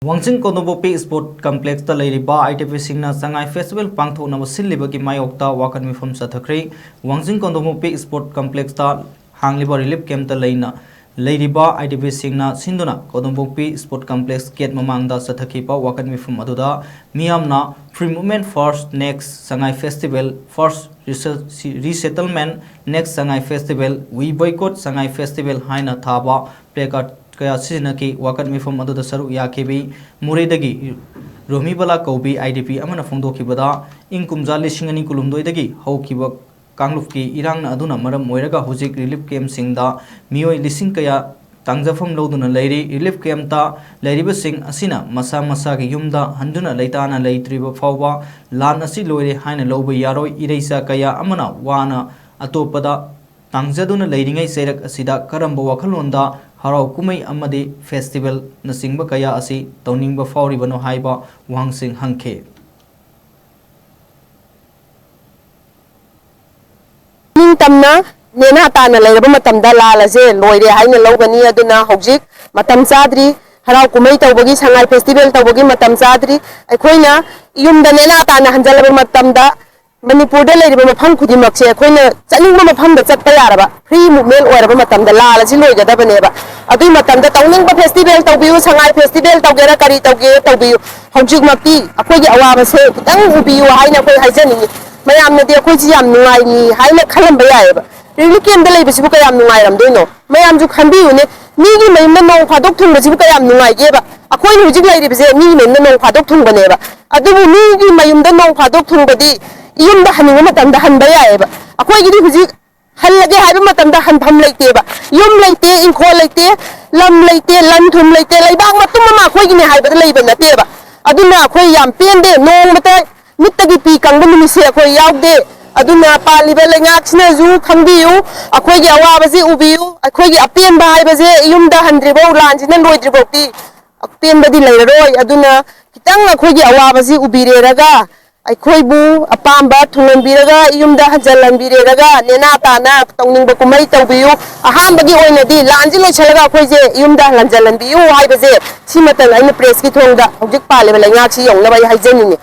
Wangjing कोनोबोपी sport complex ता लेरिबा आईटीपी सिंगना संगाई फेस्टिवल पांगथोना सिल्लिबगी मायोक्ता वाकन मिफम सथखरी वांगजिंग कोनोबोपी स्पोर्ट कॉम्प्लेक्स ता हांगलिबा रिलीफ कैंप ता लेना लेरिबा आईटीपी सिंगना सिंदुना कोनोबोपी स्पोर्ट कॉम्प्लेक्स गेट ममांगदा सथखिबा वाकन मिफम अदुदा मियामना free movement first next Sangai festival first resettlement next Sangai festival we boycott Sangai festival हाइना थाबा प्लेकार्ड कया सिजनकी वाकन मिफम अदुदा सरुक याखिबी मुरेदगी रोमीबला कौबी आईडीपी अमना फोंदोखिबदा इंग कुमजा लिसिंग अनि कुलुमदोइदगी हौखिबा कांगलुफकी इरांगना अदुना मरम मोइरगा हुजिक रिलीफ कैंप सिंगदा मियोय लिसिंग कया तांगजफम लौदुना लेरी रिलीफ कैंप ता लेरिबसिंग असिना मसा मसागी युमदा हंदुना लेताना लेत्रिबा फावबा लान असि लोइरे हाइना लौबा यारोय इरेसा कया अमना वाना अतोपदा तांगजदुना लेरिंगै सेरक असिदा करंबा वखलोंदा हराव कुमई अमदी फेस्टिवल नसिंगबा कया असि तौनिंगबा फावरिबनो हाइबा वांगसिंग हंखे तमना नेना ताना लेरबा मतमदा लालसे लोइरे हाइना लौगनी अदुना हौजिक मतम चाद्री हराव कुमई तौबगी संगाई फेस्टिवल तौबगी मतम चाद्री अखोइना युमदा नेना ताना हंजलबा मतमदा मणिपुर लेरिबा मफम खुदिमकसे अखोइना चनिंगबा मफमदा चटपा यारबा फ्री मूवमेंट ओरबा मतमदा लालसे लोइगदबनेबा अदुई मतमदा तौनिंगबा फेस्टिवल तौबियु संगाई फेस्टिवल तौगेरा करी तौगे तौबियु हौजिक मक्ति अखोइगी अवाबसे खितंग उबियु हाइना अखोइ हाइजनिंगी मयामनदी अखोइजी याम नुंगाइनी हाइना खलंबा यायबा रिलीफ कैंप लेबसिबु कयाम नुंगाइरमदोइनो मयामजु खंबियुने मीगी मयमना नों फादोक थुंगबसिबु कयाम नुंगाइगेबा अखोइनि हुजिक लेरिबसे मीगी मयमना नों फादोक थुंगबनेबा अदुबु मीगी मयमदा नों फादोक थुंगबदी युमदा हनिंग मतमदा हनबा यायबा अखोइगिदि हुजिक हल्लगे हाइबा मतमदा हनफम लेतेबा युम लेते इंखोल लेते लम लेते लन थुम लेते लेबाग मतुम मा अखोइगिने हाइबदा लेबा नतेबा अदुना अखोइ याम पेंदे नोंमता मित्तगी पी कंगबा निमिसे अखोइ यावदे अदुना पालिबा लेंगाक्सिना जु खंबियु अखोइगी अवाबजे उबियु अखोइगी अपेनबा हाइबजे युमदा हनद्रिबो लानजिना लोइद्रिबोती अपेनबदी लेररोय अदुना खितंग अखोइगी अवाबजे उबिरेरगा अखोइबु अपाम्बा थुंगनबिरगा युमदा हजलनबिरेरगा नेना ताना तौनिंगबा कुमई तौबियु अहामबगी ओइनदी लानजि लोइछलगा अखोइजे युमदा हजलनबियु हाइबजे सिमतन आइना प्रेस की थोंगदा हौजिक पालेबा लेंगाक्सि यौनबा हाइजनिने।